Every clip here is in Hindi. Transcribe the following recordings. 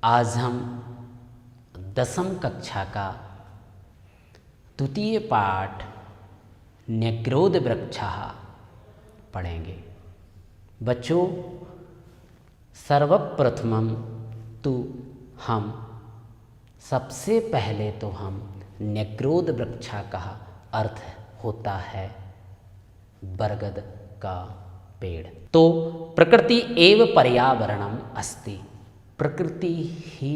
आज हम 10वीं कक्षा का द्वितीय पाठ न्यग्रोध वृक्षः पढ़ेंगे। बच्चों, सर्वप्रथमम तो हम सबसे पहले तो हम न्यग्रोध वृक्षः का अर्थ होता है बरगद का पेड़। तो प्रकृति एव पर्यावरणम अस्ति, प्रकृति ही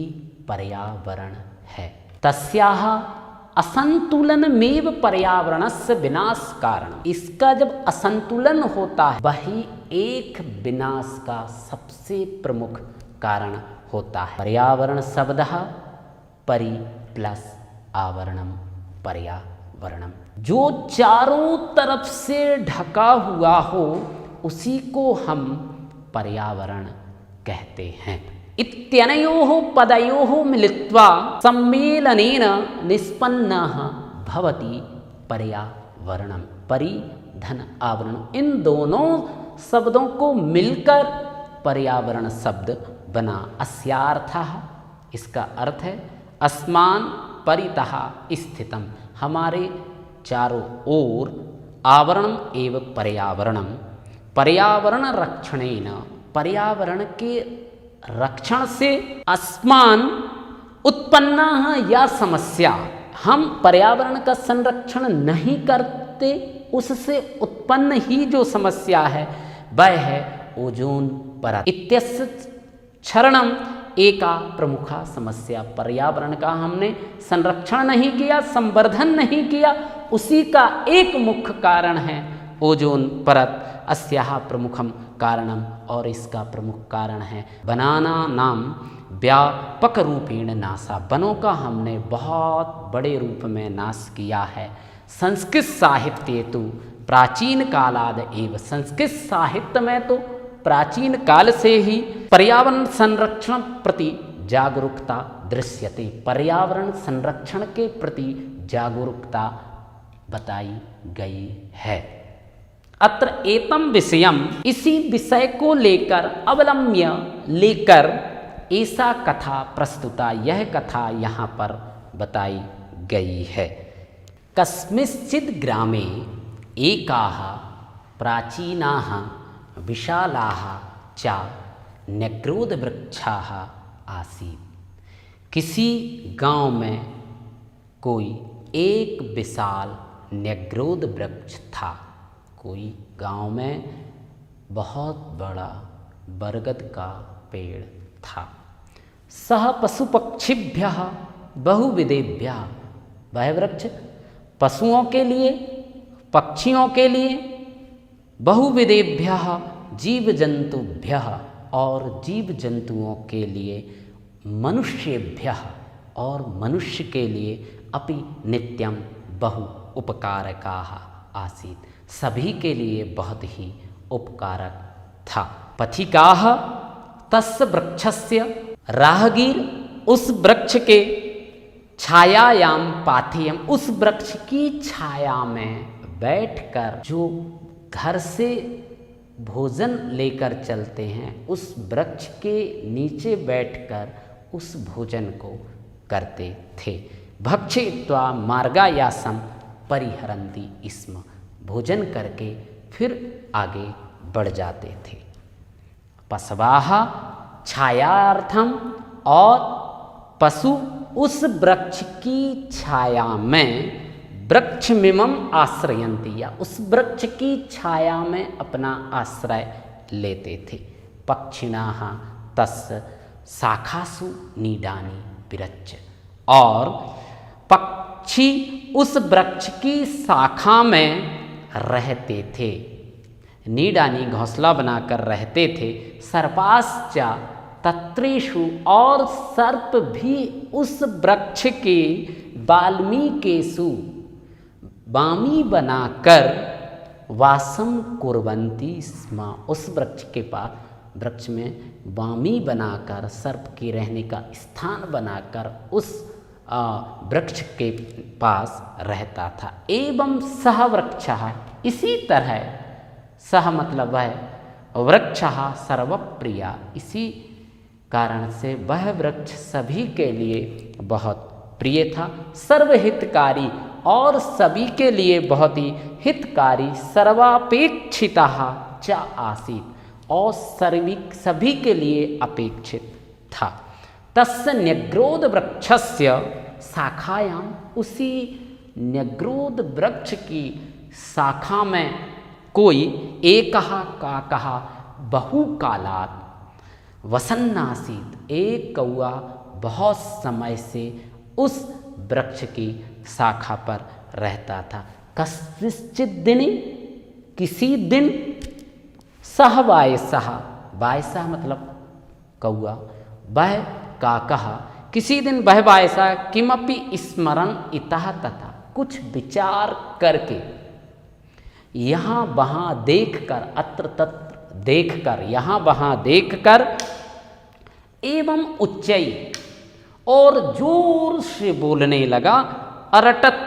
पर्यावरण है। तस्याः असंतुलनमेव पर्यावरणस्य विनाश कारण। इसका जब असंतुलन होता है वही एक विनाश का सबसे प्रमुख कारण होता है। पर्यावरण शब्दः परि प्लस आवरणम पर्यावरणम, जो चारों तरफ से ढका हुआ हो उसी को हम पर्यावरण कहते हैं। इत्यनयोः पदयोः मिलित्वा सम्मेलनेन निष्पन्नः भवति पर्यावरणम। परि धन आवरण, इन दोनों शब्दों को मिलकर पर्यावरण शब्द बना। अस्यार्थः, इसका अर्थ है अस्मान परितः स्थितम, हमारे चारों ओर, आवरणम एवं पर्यावरणम, पर्यावरण रक्षणेन, पर्यावरण के रक्षण से अस्मान उत्पन्ना या समस्या, हम पर्यावरण का संरक्षण नहीं करते उससे उत्पन्न ही जो समस्या है वह है ओजोन परत। इत्यस्य क्षरणम एका प्रमुखा समस्या, पर्यावरण का हमने संरक्षण नहीं किया, संवर्धन नहीं किया, उसी का एक मुख्य कारण है ओजोन परत। अस्याः प्रमुखम कारणम, और इसका प्रमुख कारण है वनाना नाम व्यापक रूपेण नाशा, वनों का हमने बहुत बड़े रूप में नाश किया है। संस्कृत साहित्य तो प्राचीन कालाद एवं, संस्कृत साहित्य में तो प्राचीन काल से ही पर्यावरण संरक्षण प्रति जागरूकता दृश्यते, पर्यावरण संरक्षण के प्रति जागरूकता बताई गई है। अत्र एतम विषयम, इसी विषय को लेकर अवलंब्य लेकर ऐसा कथा प्रस्तुता, यह कथा यहाँ पर बताई गई है। कस्मिंश्चित् ग्रामे एकाः प्राचीनाः विशालाः च न्यग्रोध वृक्षाः आसीत्। किसी गांव में कोई एक विशाल न्यग्रोध वृक्ष था। कोई गांव में बहुत बड़ा बरगद का पेड़ था। सह पशु पक्षिभ्यः बहुविधेभ्यः, वह वृक्ष पशुओं के लिए, पक्षियों के लिए, बहुविधेभ्यः जीव जंतुभ्यः, और जीव जंतुओं के लिए, मनुष्येभ्यः, और मनुष्य के लिए अपि नित्यम बहु उपकारकाः आसीत्, सभी के लिए बहुत ही उपकारक था। पथिकाः तस्य वृक्षस्य, राहगीर उस वृक्ष के छायायाम पाथेयम, उस वृक्ष की छाया में बैठकर, जो घर से भोजन लेकर चलते हैं उस वृक्ष के नीचे बैठकर उस भोजन को करते थे। भक्षयित्वा मार्गायासम परिहरन्ति स्म, भोजन करके फिर आगे बढ़ जाते थे। पशवाः छायार्थम, और पशु उस वृक्ष की छाया में वृक्षमिमं आश्रयन्ति, या उस वृक्ष की छाया में अपना आश्रय लेते थे। पक्षिणाः तस्य शाखासु नीडानि विरच्च, और पक्षी उस वृक्ष की शाखा में रहते थे। नीडानी घोंसला बनाकर रहते थे। सर्पाश्च तत्रेषु, और सर्प भी उस वृक्ष के वाल्मीकेषु, बामी बनाकर वासम कुर्वन्ति स्म, उस वृक्ष के पास, वृक्ष में बामी बनाकर, सर्प के रहने का स्थान बनाकर उस वृक्ष के पास रहता था। एवं सह वृक्षः, इसी तरह, सह मतलब वह वृक्षः सर्वप्रिया, इसी कारण से वह वृक्ष सभी के लिए बहुत प्रिय था, सर्वहितकारी और सभी के लिए बहुत ही हितकारी, सर्वापेक्षितः च आसीत् और सभी के लिए अपेक्षित था। तस्य न्यग्रोध वृक्षस्य शाखायाम, उसी न्यग्रोध वृक्ष की शाखा में कोई एकः काकः बहुकालात् वसन्नासीत्, एक कौआ बहुत समय से उस वृक्ष की शाखा पर रहता था। कस्मिंश्चित् दिने, किसी दिन, सह वायसः, वायसः मतलब कौआ, वह काकः, किसी दिन वह वायसा किमपि स्मरन् इतः तथा, कुछ विचार करके, यहाँ वहाँ देखकर, अत्र तत्र देखकर, यहाँ वहाँ देखकर, एवं उच्चई, और जोर से बोलने लगा, अरटत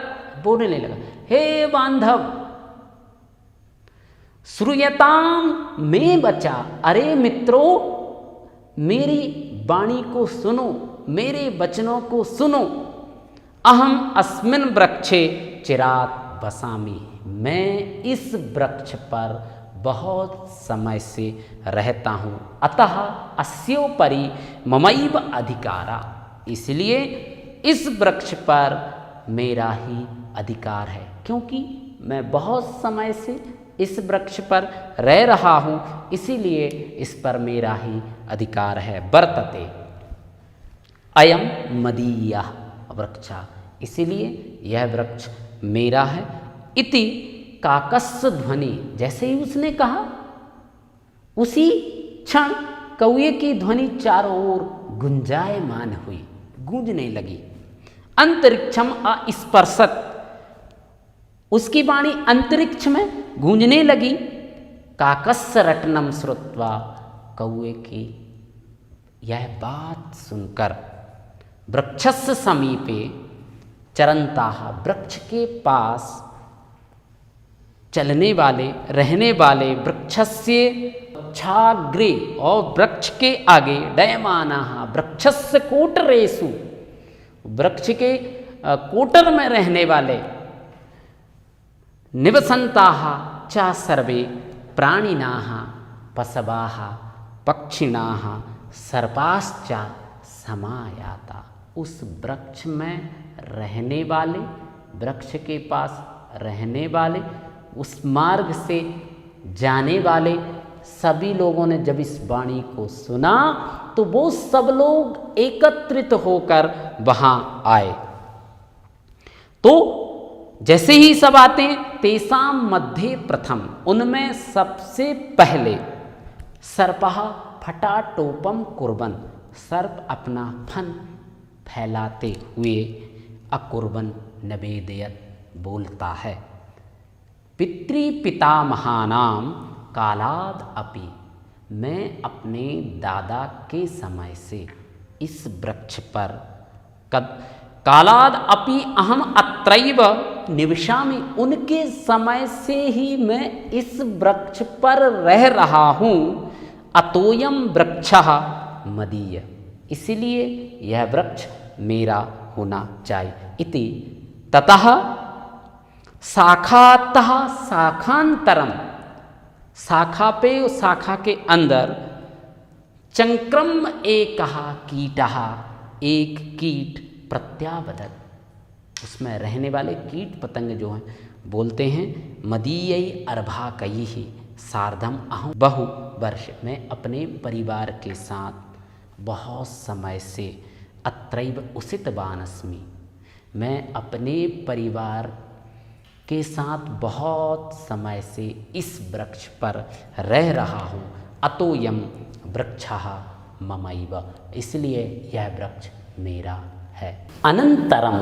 बोलने लगा, हे बांधव श्रूयताम में बचा, अरे मित्रों मेरी वाणी को सुनो, मेरे वचनों को सुनो। अहम अस्मिन् वृक्षे चिरात् वसामि, मैं इस वृक्ष पर बहुत समय से रहता हूँ। अतः अस्योपरि ममैव अधिकारा, इसलिए इस वृक्ष पर मेरा ही अधिकार है, क्योंकि मैं बहुत समय से इस वृक्ष पर रह रहा हूँ, इसीलिए इस पर मेरा ही अधिकार है। वर्तते अयम मदीयः वृक्षा, इसीलिए यह वृक्ष मेरा है। इति काकस्य ध्वनि, जैसे ही उसने कहा उसी क्षण कौए की ध्वनि चारों ओर गुंजायमान हुई, गूंजने लगी। अंतरिक्षम अस्पर्शत, उसकी वाणी अंतरिक्ष में गूंजने लगी। काकस्य रटनम श्रुत्वा, कौए की यह बात सुनकर वृक्षस्य समीपे चरन्ताः, वृक्ष के पास चलने वाले, रहने वाले, वृक्षस्य छाग्रे, और वृक्ष के आगे, डयमानाः वृक्षस्य कोटरेषु, वृक्ष के कोटर में रहने वाले, निवसन्ताः च सर्वे प्राणिनाः पशवः पक्षिणाः सर्पाश्च समायाता, उस वृक्ष में रहने वाले, वृक्ष के पास रहने वाले, उस मार्ग से जाने वाले सभी लोगों ने जब इस वाणी को सुना तो वो सब लोग एकत्रित होकर वहां आए। तो जैसे ही सब आते हैं, तेसाम मध्य प्रथम, उनमें सबसे पहले सर्पः फटाटोपम कुर्बन, सर्प अपना फन फैलाते हुए अकुर्बन नवेदयत बोलता है। पितृपितामहानाम कालाद अपि, मैं अपने दादा के समय से इस वृक्ष पर कालाद अपि अहम अत्रैव निवसामि, उनके समय से ही मैं इस वृक्ष पर रह रहा हूँ। अतोयम वृक्षः मदीय, इसलिए यह वृक्ष मेरा होना चाहिए। इति ततः शाखातः शाखांतरम, शाखा पे शाखा के अंदर, चंक्रम एकः कीटः, एक कीट प्रत्यावदत, उसमें रहने वाले कीट पतंग जो हैं बोलते हैं, मदीयै अर्भाकैः सार्धम अहं बहु वर्ष, मैं अपने परिवार के साथ बहुत समय से अत्रैव उषितवानस्मि, मैं अपने परिवार के साथ बहुत समय से इस वृक्ष पर रह रहा हूँ। अतोयम वृक्षः ममैव, इसलिए यह वृक्ष मेरा है। अनंतरम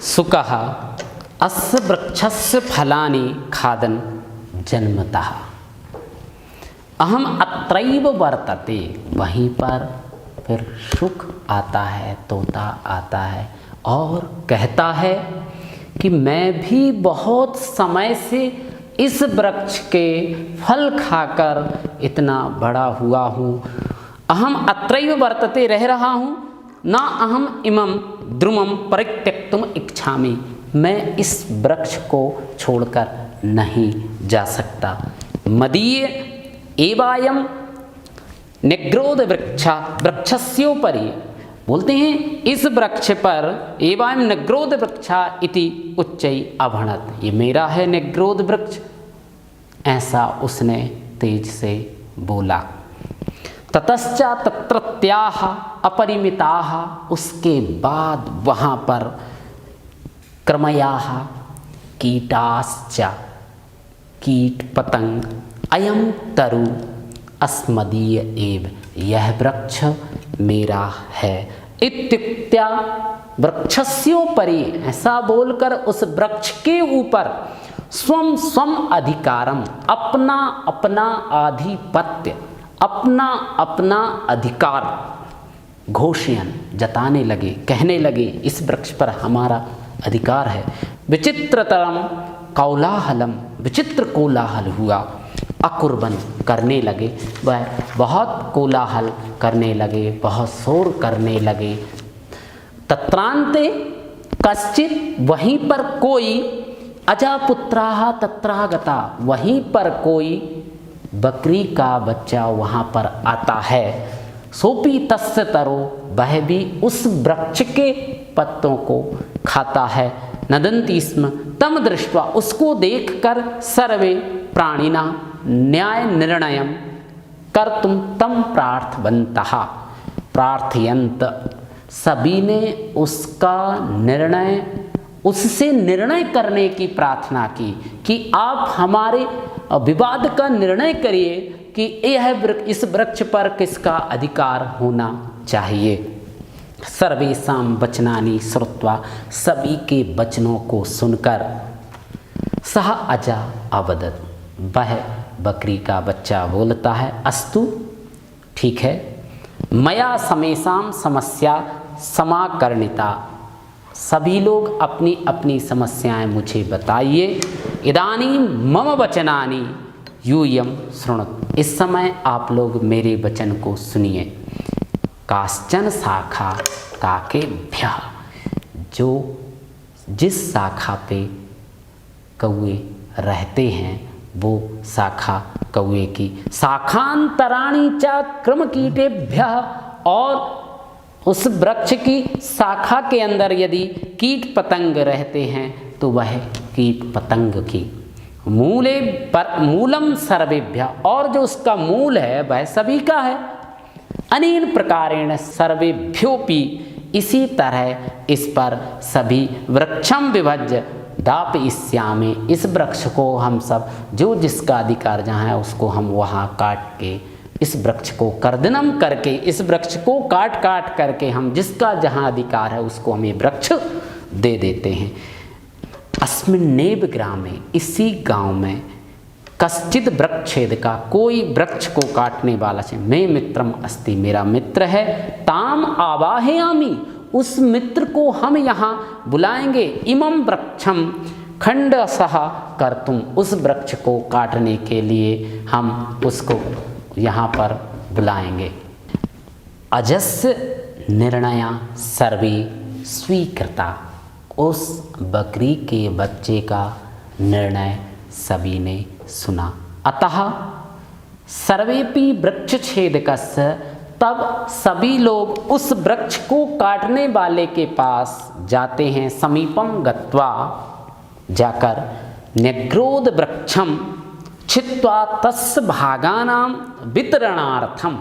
शुकः अस्य वृक्षस्य फलानि खादन् जन्मतः अहम अत्रैव वर्तते, वहीं पर फिर शुक आता है, तोता आता है और कहता है कि मैं भी बहुत समय से इस वृक्ष के फल खाकर इतना बड़ा हुआ हूँ। अहम अत्रैव वर्तते, रह रहा हूँ, ना अहम इमं द्रुमं परित्यक्तुम इच्छामि, मैं इस वृक्ष को छोड़कर नहीं जा सकता। मदीय एवायम निग्रोध वृक्षस्योपरि, बोलते हैं इस वृक्ष पर, एवं निग्रोध वृक्षा इति उच्चई अभणत, ये मेरा है निग्रोध वृक्ष, ऐसा उसने तेज से बोला। ततश्चा तत्रत्याः अपरिमिताः, उसके बाद वहाँ पर क्रमयाः कीटाश्च, कीट पतंग, अयम तरु अस्मदीय एव, यह वृक्ष मेरा है, इत्युक्त्या वृक्षस्योपरि, ऐसा बोलकर उस वृक्ष के ऊपर स्वम स्वम अधिकारम, अपना अपना आधिपत्य, अपना अपना अधिकार घोषयन, जताने लगे, कहने लगे इस वृक्ष पर हमारा अधिकार है। विचित्रतरम कौलाहलम, विचित्र कोलाहल हुआ, अकुर्बन करने लगे, वह बहुत कोलाहल करने लगे, बहुत शोर करने लगे। तत्रांते कश्चित, वहीं पर कोई, अजापुत्राः तत्रागता, वहीं पर कोई बकरी का बच्चा वहाँ पर आता है। सोपी तस्य तरो, वह भी उस वृक्ष के पत्तों को खाता है। नदन्ति स्म तम दृष्ट्वा, उसको देखकर सर्वे प्राणिना न्याय निर्णयम कर्तुम तम प्रार्थवन्तः, प्रार्थयन्त, सभी ने उसका निर्णय, उससे निर्णय करने की प्रार्थना की कि आप हमारे विवाद का निर्णय करिए कि यह इस वृक्ष पर किसका अधिकार होना चाहिए। सर्वेषां वचनानि श्रुत्वा, सभी के वचनों को सुनकर, सह अजा अवदत्, वह बकरी का बच्चा बोलता है, अस्तु ठीक है, मया समेषां समस्या समाकर्णिता, सभी लोग अपनी अपनी समस्याएं मुझे बताइए। इदानीं मम वचनानि यूयं शृणुत, इस समय आप लोग मेरे वचन को सुनिए। काश्चन शाखा काकेभ्यः, जो जिस शाखा पे कौवे रहते हैं वो शाखा कौवे की, शाखांतराणि च क्रमकीटेभ्यः, और उस वृक्ष की शाखा के अंदर यदि कीट पतंग रहते हैं तो वह कीट पतंग की, मूले पर मूलम सर्वेभ्यः, और जो उसका मूल है वह सभी का है। अनेन प्रकारेण सर्वेभ्योपि, इसी तरह इस पर सभी वृक्षम विभज्य दापयिष्यामि, इस वृक्ष को हम सब, जो जिसका अधिकार जहाँ है उसको हम वहाँ काट के, इस वृक्ष को कर्दनम करके, इस वृक्ष को काट काट करके हम जिसका जहाँ अधिकार है उसको हम ये वृक्ष दे देते हैं। अस्मिन्नेव ग्रामे, इसी गांव में, कश्चित वृक्षेद का, कोई वृक्ष को काटने वाला से, मैं मित्रम अस्ति, मेरा मित्र है, ताम आवाहयामि, उस मित्र को हम यहाँ बुलाएंगे, इमं वृक्षम खंडसः कर्तुम, उस वृक्ष को काटने के लिए हम उसको यहाँ पर बुलाएंगे। अजस्य निर्णया सर्वे स्वीकृता, उस बकरी के बच्चे का निर्णय सभी ने सुना। अतः सर्वेपि वृक्षछेदकस्य, तब सभी लोग उस वृक्ष को काटने वाले के पास जाते हैं। समीपम गत्वा, जाकर निग्रोध वृक्षम छित्वा तस्य भागानां वितरणार्थम,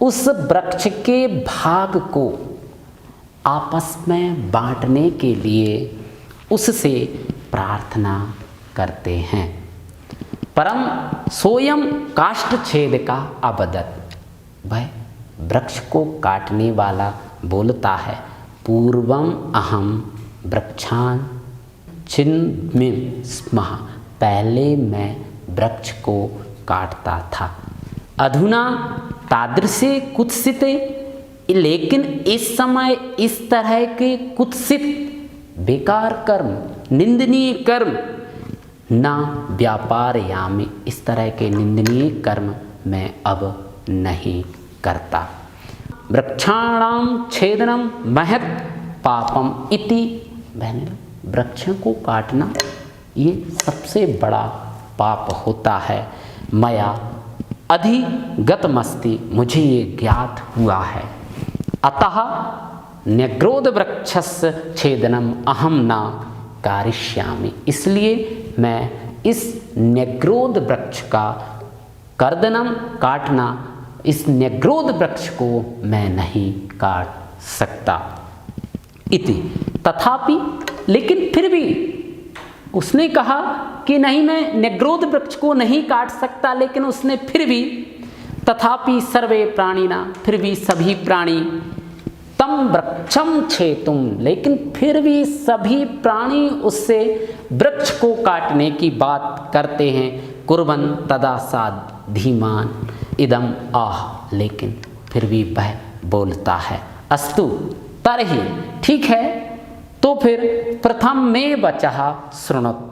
उस वृक्ष के भाग को आपस में बांटने के लिए उससे प्रार्थना करते हैं। परम सोयम काष्ठछेद का अवदत्, वह वृक्ष को काटने वाला बोलता है, पूर्वम अहम वृक्षान छिन्मि स्म, पहले मैं वृक्ष को काटता था, अधुना तादृशे कुत्सिते, लेकिन इस समय इस तरह के कुत्सित बेकार कर्म, निंदनीय कर्म, ना व्यापारयामि, इस तरह के निंदनीय कर्म मैं अब नहीं करता। वृक्षाणाम छेदनम महत् पापम इति, बहन वृक्षों को काटना ये सबसे बड़ा पाप होता है। मया अधिगतमस्ति, मुझे ये ज्ञात हुआ है। अतः न्यग्रोध वृक्षस्य छेदनम अहम न कारिष्यामि, इसलिए मैं इस न्यग्रोध वृक्ष का कर्दनम काटना, इस न्यग्रोध वृक्ष को मैं नहीं काट सकता। इति, तथापि, लेकिन फिर भी उसने कहा कि नहीं मैं न्यग्रोध वृक्ष को नहीं काट सकता, लेकिन उसने फिर भी तथापि सर्वे प्राणिना, फिर भी सभी प्राणी तम वृक्षम छेतुम, लेकिन फिर भी सभी प्राणी उससे वृक्ष को काटने की बात करते हैं। कुर्बन तदा सा धीमान इदम आह, लेकिन फिर भी वह बोलता है। अस्तु तरहि, ठीक है, तो फिर प्रथम में वचः शृणुत।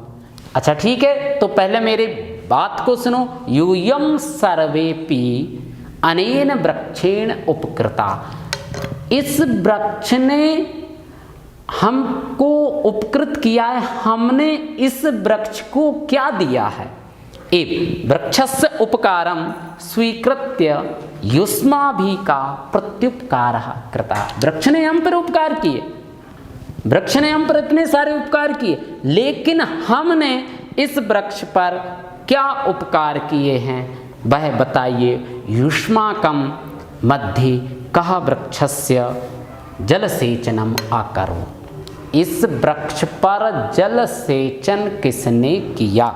अच्छा ठीक है, तो पहले मेरी बात को सुनो। यूयम सर्वेपि अनेन वृक्षेण उपकृता, इस वृक्ष ने हमको उपकृत किया है, हमने इस वृक्ष को क्या दिया है। एव वृक्षस्य उपकारम स्वीकृत्य युष्माभिका प्रत्युपकारः कृता, वृक्ष ने हम पर उपकार किए, वृक्ष ने हम पर इतने सारे उपकार किए, लेकिन हमने इस वृक्ष पर क्या उपकार किए हैं वह बताइए। युष्माकम मध्ये कह वृक्षस्य जलसेचनम आकरो, इस वृक्ष पर जल सेचन किसने किया।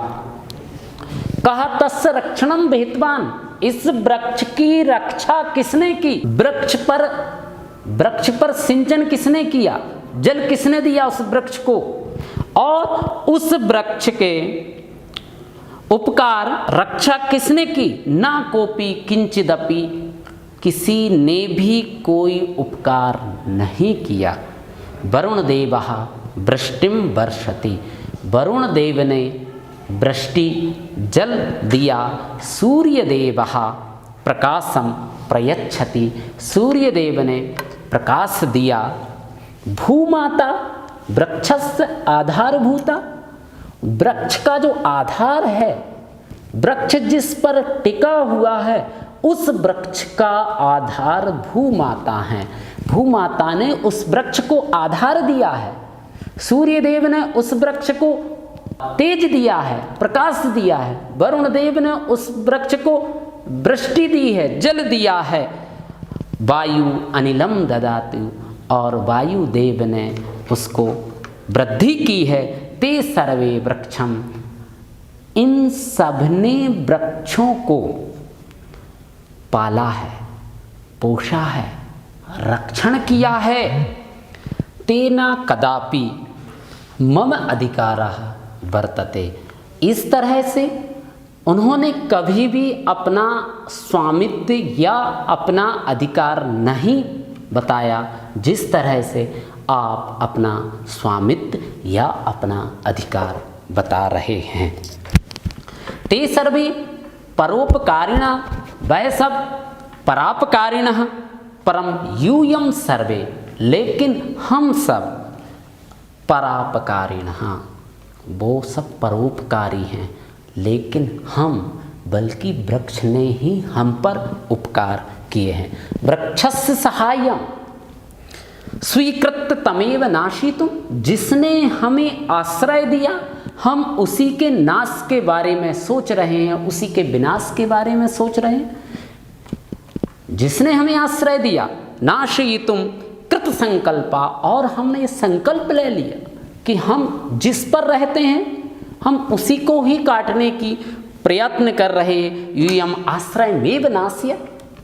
कहा तस्य रक्षणम विहितवान, इस वृक्ष की रक्षा किसने की। वृक्ष पर सिंचन किसने किया, जल किसने दिया उस वृक्ष को, और उस वृक्ष के उपकार रक्षा किसने की। ना कोपी किंचिदपि, किसी ने भी कोई उपकार नहीं किया। वरुण देवः वृष्टिम वर्षति, वरुण देव ने वृष्टि जल दिया। सूर्य देवः प्रकाशम प्रयच्छति, सूर्य देव ने प्रकाश दिया। भूमाता वृक्षस्य आधारभूता, वृक्ष का जो आधार है, वृक्ष जिस पर टिका हुआ है, उस वृक्ष का आधार भूमाता है। भूमाता ने उस वृक्ष को आधार दिया है। सूर्य देव ने उस वृक्ष को तेज दिया है, प्रकाश दिया है। वरुण देव ने उस वृक्ष को वृष्टि दी है, जल दिया है। वायु अनिलम ददातु, और वायु देव ने उसको वृद्धि की है। ते सर्वे वृक्षम, इन सबने वृक्षों को पाला है, पोषा है, रक्षण किया है। तेना कदापि मम अधिकारः वर्तते, इस तरह से उन्होंने कभी भी अपना स्वामित्व या अपना अधिकार नहीं बताया, जिस तरह से आप अपना स्वामित्व या अपना अधिकार बता रहे हैं। ते सर्वे परोपकारिणा, वह सब परापकारिणः, परम यूयम सर्वे, लेकिन हम सब परापकारिणः, वो सब परोपकारी हैं, लेकिन हम, बल्कि वृक्ष ने ही हम पर उपकार किए हैं। वृक्षस्य सहायम स्वीकृत तमेव नाशितुम, जिसने हमें आश्रय दिया, हम उसी के नाश के बारे में सोच रहे हैं, उसी के विनाश के बारे में सोच रहे हैं। जिसने हमें आश्रय दिया, नाशयितुम कृत संकल्पा, और हमने ये संकल्प ले लिया कि हम जिस पर रहते हैं हम उसी को ही काटने की प्रयत्न कर रहे हैं। यूयम आश्रय में नाश्य,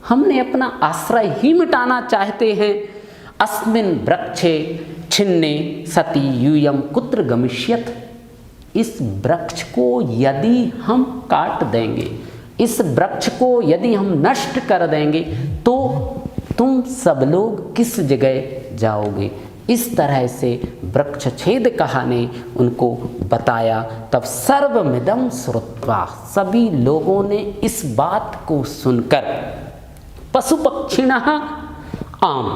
हमने अपना आश्रय ही मिटाना चाहते हैं। अस्मिन् वृक्षे छिन्ने सति यूयम कुत्र गमिष्यथ, इस वृक्ष को यदि हम काट देंगे, इस वृक्ष को यदि हम नष्ट कर देंगे, तो तुम सब लोग किस जगह जाओगे। इस तरह से वृक्ष छेद कहा ने उनको बताया। तब सर्वमिदं श्रुत्वा, सभी लोगों ने इस बात को सुनकर पशु पक्षिणः आम।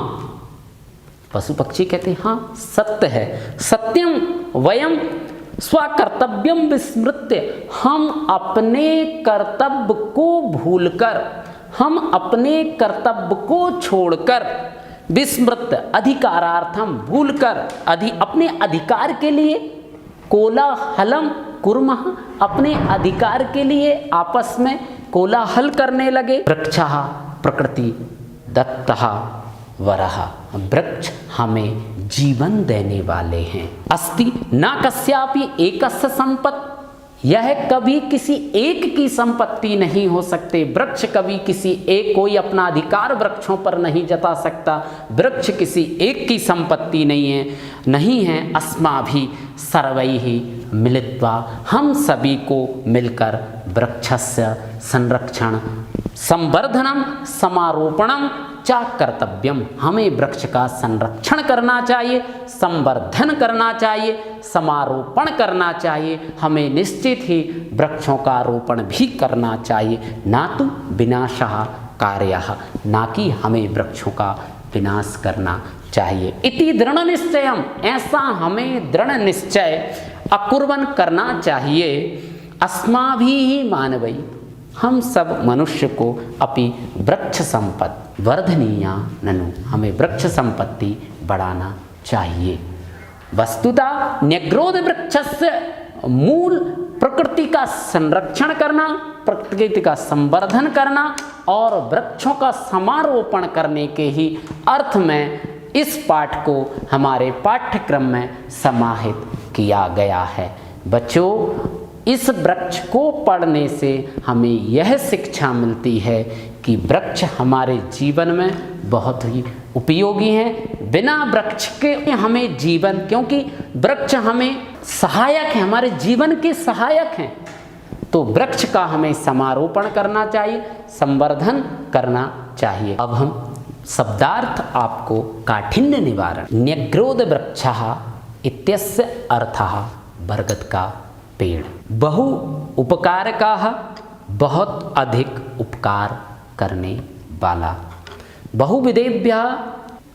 पशु पक्षी कहते हैं हाँ सत्य है, सत्यम वयम स्वकर्तव्यम विस्मृत्य, हम अपने कर्तव्य को भूलकर, हम अपने कर्तव्य को छोड़कर, विस्मृत अधिकारार्थम भूलकर, अपने अधिकार के लिए, कोलाहलम कुर्मः, अपने अधिकार के लिए आपस में कोलाहल करने लगे। वृक्षः प्रकृति दत्तः वरः, वृक्ष हमें जीवन देने वाले हैं। अस्ति न कस्यापि एकस्य संपत्ति, यह कभी किसी एक की संपत्ति नहीं हो सकते। वृक्ष कभी किसी एक, कोई अपना अधिकार वृक्षों पर नहीं जता सकता। वृक्ष किसी एक की संपत्ति नहीं है। अस्माभि सर्वैहि मिलित्वा, हम सभी को मिलकर वृक्षस्य संरक्षण संवर्धनम समारोपणम च कर्तव्यम, हमें वृक्ष का संरक्षण करना चाहिए, संवर्धन करना चाहिए, समारोपण करना चाहिए। हमें निश्चित ही वृक्षों का रोपण भी करना चाहिए। ना तो विनाशः कार्यः, ना कि हमें वृक्षों का विनाश करना चाहिए। इति दृढ़ निश्चयम, ऐसा हमें दृढ़ निश्चय अकुर्वन् करना चाहिए। अस्माभिः मानवै, हम सब मनुष्य को अपि वृक्ष संपत्ति वर्धनीया ननु, हमें वृक्ष संपत्ति बढ़ाना चाहिए। वस्तुतः न्यग्रोध वृक्षस्य मूल प्रकृति का संरक्षण करना, प्रकृति का संवर्धन करना और वृक्षों का समारोपण करने के ही अर्थ में इस पाठ को हमारे पाठ्यक्रम में समाहित किया गया है। बच्चों, इस वृक्ष को पढ़ने से हमें यह शिक्षा मिलती है कि वृक्ष हमारे जीवन में बहुत ही उपयोगी हैं। बिना वृक्ष के हमें जीवन, क्योंकि वृक्ष हमें सहायक है, हमारे जीवन के सहायक हैं, तो वृक्ष का हमें समारोपण करना चाहिए, संवर्धन करना चाहिए। अब हम शब्दार्थ आपको काठिन्य निवारण। न्यग्रोध वृक्षः इत्यस्य अर्थः बरगद का पेड़। बहु उपकारकः, बहुत अधिक उपकार करने वाला। बहुविधेभ्यः,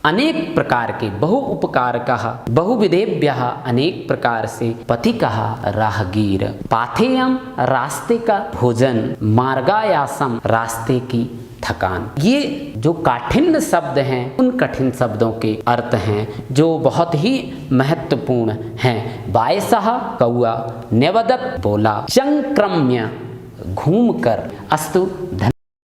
अनेक प्रकार के, बहु उपकारकः, बहुविधेभ्यः, अनेक प्रकार से। पथिकः राहगीर, पाथेयम रास्ते का भोजन, मार्गायासम रास्ते की थकान। ये जो काठिन्य शब्द हैं उन कठिन शब्दों के अर्थ हैं जो बहुत ही महत्वपूर्ण हैं। वायसः कौआ, न्यवदत् बोला, चंक्रम्य घूमकर। अस्तु।